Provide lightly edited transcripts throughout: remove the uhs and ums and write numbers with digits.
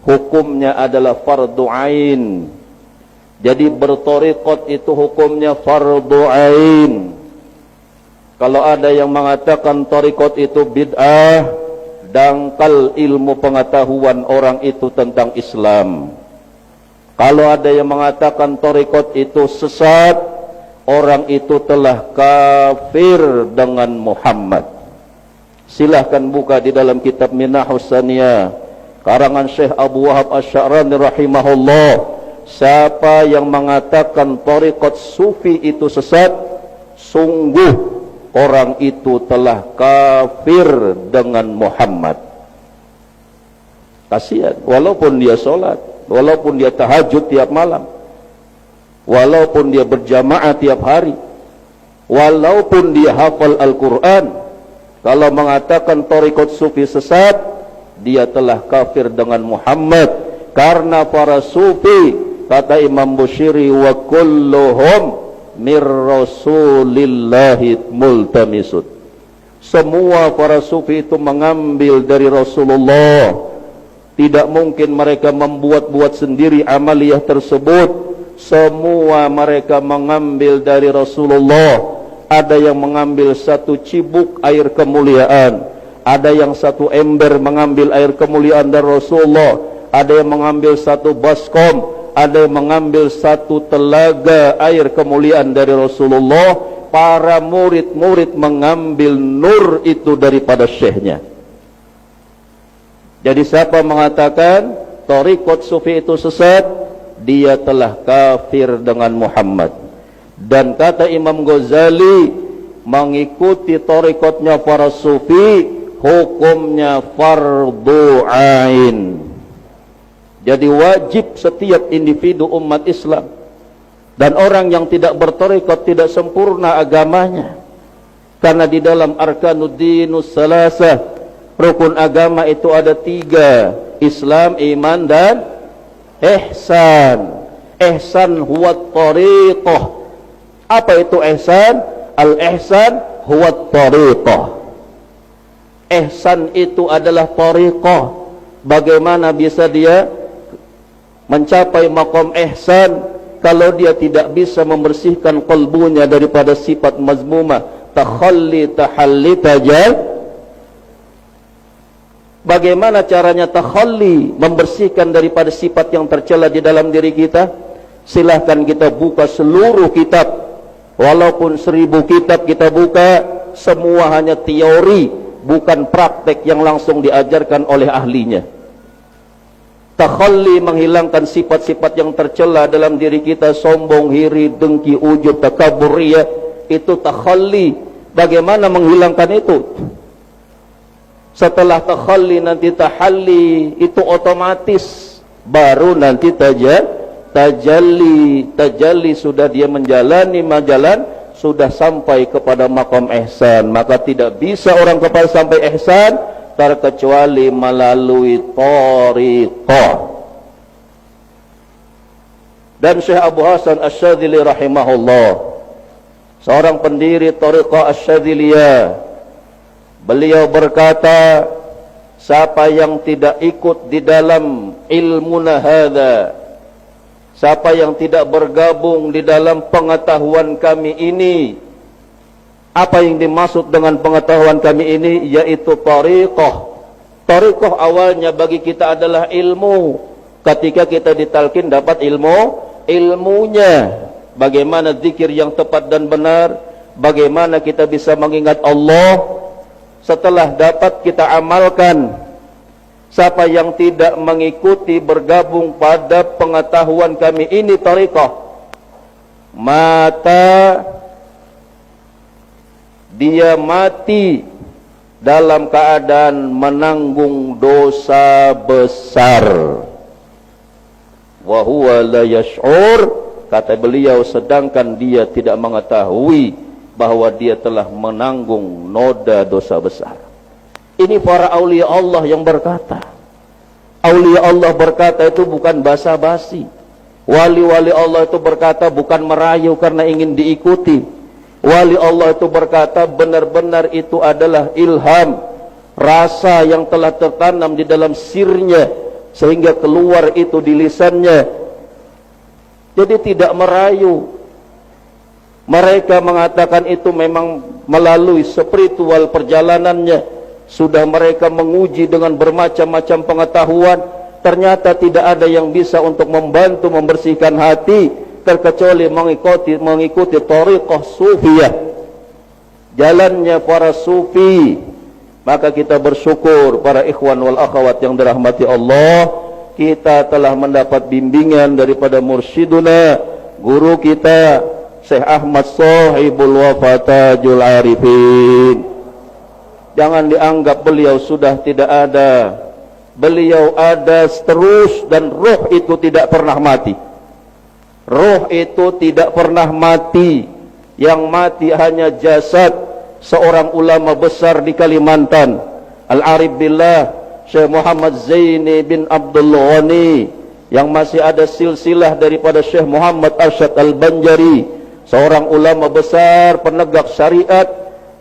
hukumnya adalah fardu ain. Jadi bertorikot itu hukumnya fardu ain. Kalau ada yang mengatakan torikot itu bid'ah, dangkal ilmu pengetahuan orang itu tentang Islam. Kalau ada yang mengatakan torikot itu sesat, orang itu telah kafir dengan Muhammad. Silahkan buka di dalam kitab Minahus Saniyah karangan Syekh Abu Wahab Asy-Sya'rani rahimahullah. Siapa yang mengatakan tariqat sufi itu sesat, sungguh orang itu telah kafir dengan Muhammad. Kasihan, walaupun dia sholat, walaupun dia tahajud tiap malam, walaupun dia berjamaah tiap hari, walaupun dia hafal Al-Quran, kalau mengatakan tariqat sufi sesat, dia telah kafir dengan Muhammad. Karena para sufi, kata Imam Bushiri, wa kulluhum mir rasulillahi multamisud, semua para sufi itu mengambil dari Rasulullah. Tidak mungkin mereka membuat-buat sendiri amaliyah tersebut. Semua mereka mengambil dari Rasulullah. Ada yang mengambil satu cibuk air kemuliaan, ada yang satu ember mengambil air kemuliaan dari Rasulullah, ada yang mengambil satu baskom, ada yang mengambil satu telaga air kemuliaan dari Rasulullah. Para murid-murid mengambil nur itu daripada syekhnya. Jadi siapa mengatakan tariqat sufi itu sesat, dia telah kafir dengan Muhammad. Dan kata Imam Ghazali, mengikuti tariqatnya para sufi hukumnya fardu ain. Jadi wajib setiap individu umat Islam, dan orang yang tidak bertariqat tidak sempurna agamanya. Karena di dalam arkanuddinus salasah, rukun agama itu ada 3: Islam, iman, dan ihsan. Ihsan huwa tariqah. Apa itu ihsan? Al-ihsan huwa tariqah. Ihsan itu adalah tariqah. Bagaimana bisa dia mencapai maqam ihsan kalau dia tidak bisa membersihkan qalbunya daripada sifat mazmumah, takhalli, tahalli, tajal. Bagaimana caranya takhalli, membersihkan daripada sifat yang tercela di dalam diri kita? Silahkan kita buka seluruh kitab, walaupun 1000 kitab kita buka, semua hanya teori, bukan praktek yang langsung diajarkan oleh ahlinya. Takhalli, menghilangkan sifat-sifat yang tercela dalam diri kita, sombong, iri, dengki, ujub, takabur, riya, itu takhalli. Bagaimana menghilangkan itu? Setelah takhalli nanti tahalli, itu otomatis. Baru nanti tajalli. Tajalli sudah dia menjalani majalan, sudah sampai kepada maqam ihsan. Maka tidak bisa orang kepada sampai ihsan terkecuali melalui tariqah. Dan Syekh Abu Hasan Asy-Syadzili rahimahullah, seorang pendiri tariqah Asy-Syadziliyah, beliau berkata, siapa yang tidak ikut di dalam ilmuna hadza, siapa yang tidak bergabung di dalam pengetahuan kami ini. Apa yang dimaksud dengan pengetahuan kami ini? Yaitu tariqah. Tariqah awalnya bagi kita adalah ilmu. Ketika kita ditalkin dapat ilmunya. Bagaimana zikir yang tepat dan benar, bagaimana kita bisa mengingat Allah. Setelah dapat kita amalkan. Siapa yang tidak mengikuti bergabung pada pengetahuan kami ini tariqah, mata dia mati dalam keadaan menanggung dosa besar. Wa huwa la yash'ur, kata beliau, sedangkan dia tidak mengetahui bahwa dia telah menanggung noda dosa besar. Ini para aulia Allah yang berkata. Aulia Allah berkata itu bukan basa-basi. Wali-wali Allah itu berkata bukan merayu karena ingin diikuti. Wali Allah itu berkata benar-benar itu adalah ilham, rasa yang telah tertanam di dalam sirnya, sehingga keluar itu di lisannya. Jadi tidak merayu. Mereka mengatakan itu memang melalui spiritual perjalanannya. Sudah mereka menguji dengan bermacam-macam pengetahuan. Ternyata tidak ada yang bisa untuk membantu membersihkan hati terkecuali mengikuti thariqah sufiyah, jalannya para sufi. Maka kita bersyukur para ikhwan wal akhwat yang dirahmati Allah, kita telah mendapat bimbingan daripada mursyiduna, guru kita Syekh Ahmad Shahibul Wafa Tajul Arifin. Jangan dianggap beliau sudah tidak ada. Beliau ada terus, dan roh itu tidak pernah mati. Roh itu tidak pernah mati. Yang mati hanya jasad seorang ulama besar di Kalimantan, Al-Arif Billah Syekh Muhammad Zaini bin Abdul Ghani, yang masih ada silsilah daripada Syekh Muhammad Arsyad Al-Banjari, seorang ulama besar penegak syariat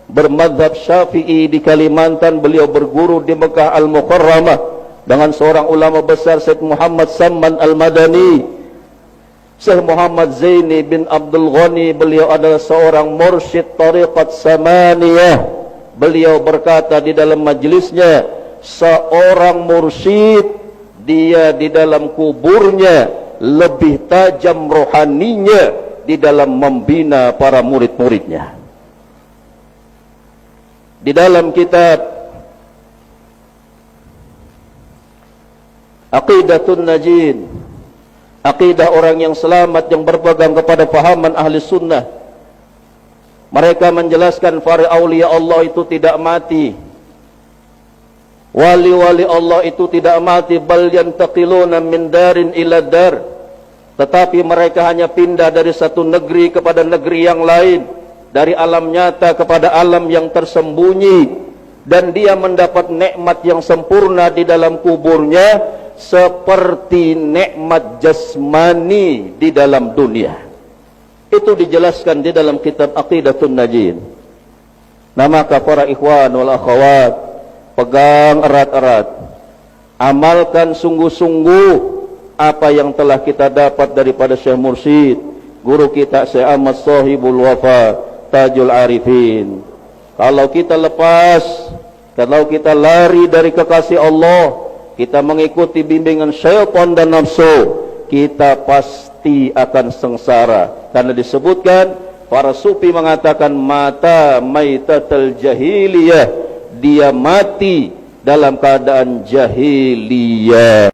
bermadhab Syafi'i di Kalimantan. Beliau berguru di Mekah Al-Mukarramah dengan seorang ulama besar Syekh Muhammad Samman Al-Madani. Syekh Muhammad Zaini bin Abdul Ghani, beliau adalah seorang mursyid tariqat samaniyah. Beliau berkata di dalam majlisnya, seorang mursyid, dia di dalam kuburnya lebih tajam rohaninya di dalam membina para murid-muridnya. Di dalam kitab Aqidatun Najin, akidah orang yang selamat yang berpegang kepada fahaman ahli sunnah, mereka menjelaskan para awliya Allah itu tidak mati. Wali-wali Allah itu tidak mati, bal yantaqiluna min darin ila dar, tetapi mereka hanya pindah dari satu negeri kepada negeri yang lain, dari alam nyata kepada alam yang tersembunyi, dan dia mendapat nikmat yang sempurna di dalam kuburnya seperti nikmat jasmani di dalam dunia. Itu dijelaskan di dalam kitab Aqidatun Najin. Nah, maka para ikhwan wal akhwat, pegang erat-erat, amalkan sungguh-sungguh apa yang telah kita dapat daripada Syekh Mursyid, guru kita Syekh Ahmad Shahibul Wafa Tajul Arifin. Kalau kita lepas, kalau kita lari dari kekasih Allah, kita mengikuti bimbingan syaitan dan nafsu, kita pasti akan sengsara. Karena disebutkan para sufi mengatakan mata maitatul jahiliyah, dia mati dalam keadaan jahiliyah.